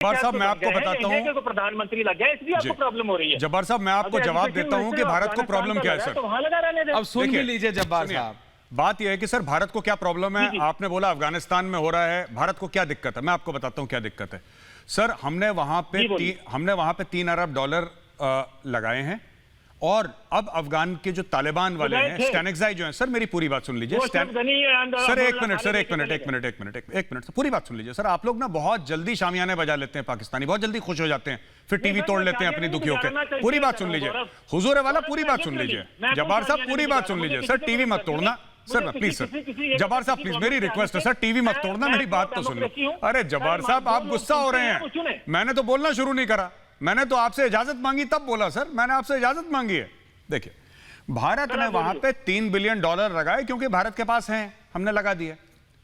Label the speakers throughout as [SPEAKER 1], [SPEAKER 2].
[SPEAKER 1] जब्बार साहब मैं आपको बताता हूँ,
[SPEAKER 2] तो प्रधानमंत्री लग गया इसलिए आपको प्रॉब्लम हो रही है।
[SPEAKER 1] जब्बार साहब मैं आपको जवाब देता हूँ कि भारत को प्रॉब्लम क्या है सर।
[SPEAKER 2] तो वहां लगा रहने दें।
[SPEAKER 3] अब सुन भी लीजिए जब्बार साहब।
[SPEAKER 1] बात यह है कि सर भारत को क्या प्रॉब्लम है। आपने बोला अफगानिस्तान में हो रहा है, भारत को क्या दिक्कत है, मैं आपको बताता हूँ क्या दिक्कत है। सर हमने वहां पे 3 अरब डॉलर लगाए हैं और अब अफगान के जो तालिबान वाले हैं, स्टैनिक्साई जो हैं, सर मेरी पूरी बात सुन लीजिए सर, एक मिनट पूरी बात सुन लीजिए सर। आप लोग ना बहुत जल्दी शामियाने बजा लेते हैं, पाकिस्तानी बहुत जल्दी खुश हो जाते हैं, फिर टीवी तोड़ लेते हैं अपनी दुखियों के। पूरी बात सुन लीजिए हुजूर वाला, पूरी बात सुन लीजिए। जब्बार साहब पूरी बात सुन लीजिए सर, टीवी मत तोड़ना सर, प्लीज सर। जब्बार साहब प्लीज मेरी रिक्वेस्ट है सर, टीवी मत तोड़ना, मेरी बात तो सुन लो। अरे जब्बार साहब आप गुस्सा हो रहे हैं, मैंने तो बोलना शुरू नहीं करा, मैंने तो आपसे इजाजत मांगी तब बोला सर, मैंने आपसे इजाजत मांगी है। देखिए भारत ने वहां पे 3 बिलियन डॉलर लगाए क्योंकि भारत के पास हैं, हमने लगा दिए।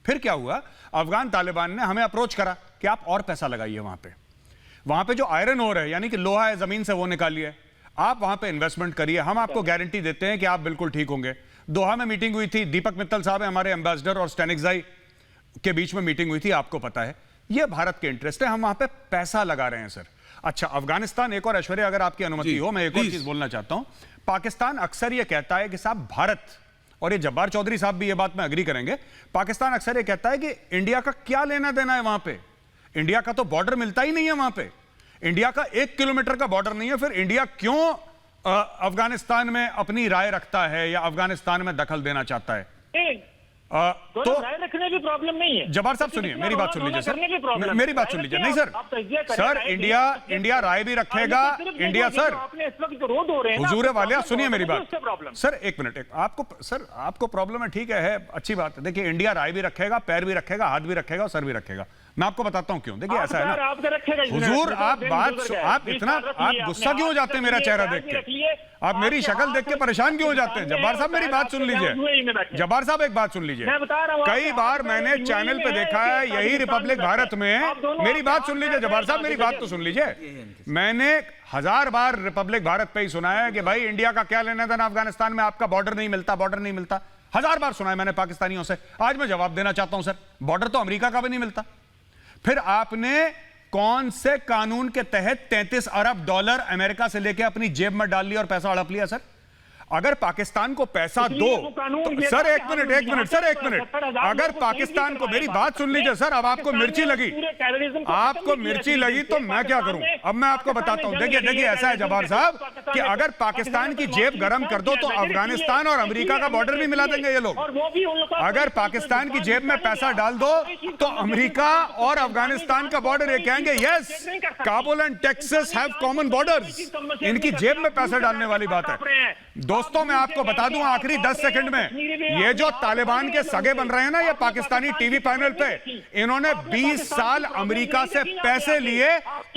[SPEAKER 1] फिर क्या हुआ, अफगान तालिबान ने हमें अप्रोच करा कि आप और पैसा लगाइए वहां पे जो आयरन ओर है यानी कि लोहा है जमीन से, वो निकालिए, आप वहां पे इन्वेस्टमेंट करिए, हम आपको गारंटी देते हैं कि आप बिल्कुल ठीक होंगे। दोहा में मीटिंग हुई थी, दीपक मित्तल साहब है हमारे एम्बेसडर और स्टैनिक्साई के बीच में मीटिंग हुई थी, आपको पता है। यह भारत के इंटरेस्ट है, हम वहां पे पैसा लगा रहे हैं सर। अच्छा अफगानिस्तान, एक और ऐश्वर्या अगर आपकी अनुमति हो मैं एक और चीज बोलना चाहता हूं। पाकिस्तान अक्सर यह कहता है कि साहब भारत, और ये जब्बार चौधरी साहब भी ये बात में अग्री करेंगे, पाकिस्तान अक्सर यह कहता है कि इंडिया का क्या लेना देना है वहां पे, इंडिया का तो बॉर्डर मिलता ही नहीं है वहां पे, इंडिया का 1 किलोमीटर का बॉर्डर नहीं है, फिर इंडिया क्यों अफगानिस्तान में अपनी राय रखता है या अफगानिस्तान में दखल देना चाहता है।
[SPEAKER 2] तो राय रखने की प्रॉब्लम नहीं है।
[SPEAKER 1] जब्बार साहब सुनिए मेरी बात सुन लीजिए सर, मेरी बात सुन लीजिए। नहीं सर इंडिया राय भी रखेगा, इंडिया सर हुजूर वालिया सुनिए मेरी बात सर, एक मिनट, आपको प्रॉब्लम है, ठीक है अच्छी बात है। देखिए इंडिया राय भी रखेगा, पैर भी रखेगा, हाथ भी रखेगा और सर भी रखेगा। मैं आपको बताता हूं क्यों। देखिए ऐसा है ना हुजूर, आप गुस्सा क्यों हो जाते हैं मेरा चेहरा देख के, आप मेरी शक्ल देख के परेशान क्यों हो जाते हैं। जब्बार साहब मेरी बात सुन लीजिए, जब्बार साहब एक बात सुन लीजिए। कई बार मैंने चैनल पे देखा है, यही रिपब्लिक भारत में, मेरी बात सुन लीजिए जब्बार साहब, मेरी बात तो सुन लीजिए। मैंने 1000 बार रिपब्लिक भारत पे ही सुना है कि भाई इंडिया का क्या लेना देना अफगानिस्तान में, आपका बॉर्डर नहीं मिलता, बॉर्डर नहीं मिलता, 1000 बार सुना है मैंने पाकिस्तानियों से। आज मैं जवाब देना चाहता हूं सर, बॉर्डर तो अमेरिका का भी नहीं मिलता। फिर आपने कौन से कानून के तहत 33 अरब डॉलर अमेरिका से लेके अपनी जेब में डाल लिया और पैसा हड़प लिया सर। अगर पाकिस्तान को पैसा दो तो सर एक मिनट, अगर पाकिस्तान को, मेरी बात सुन लीजिए सर, अब आपको मिर्ची लगी, तो मैं क्या करूं। अब मैं आपको बताता हूं, देखिए ऐसा है जब्बार साहब कि अगर पाकिस्तान की जेब गर्म कर दो तो अफगानिस्तान और अमेरिका का बॉर्डर भी मिला देंगे ये लोग। अगर पाकिस्तान की जेब में पैसा डाल दो तो अमेरिका और अफगानिस्तान का बॉर्डर ये कहेंगे yes, Kabul and Texas have common borders. इनकी जेब में पैसा डालने वाली बात है। दोस्तों मैं आपको बता दूं आखिरी 10 सेकंड में, ये जो तालिबान के सगे बन रहे हैं ना ये पाकिस्तानी टीवी पैनल पे, इन्होंने 20 साल अमेरिका से पैसे लिए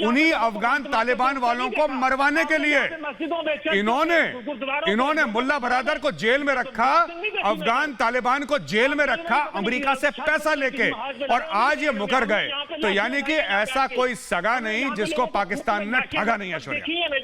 [SPEAKER 1] उन्हीं अफगान तालिबान वालों को मरवाने के लिए। इन्होंने मुल्ला बरादर को जेल में रखा, अफगान तालिबान को जेल में रखा अमेरिका से पैसा लेके, और आज ये मुकर गए। तो यानी कि ऐसा कोई सगा नहीं जिसको पाकिस्तान ने ठगा नहीं। ऐश्वर्या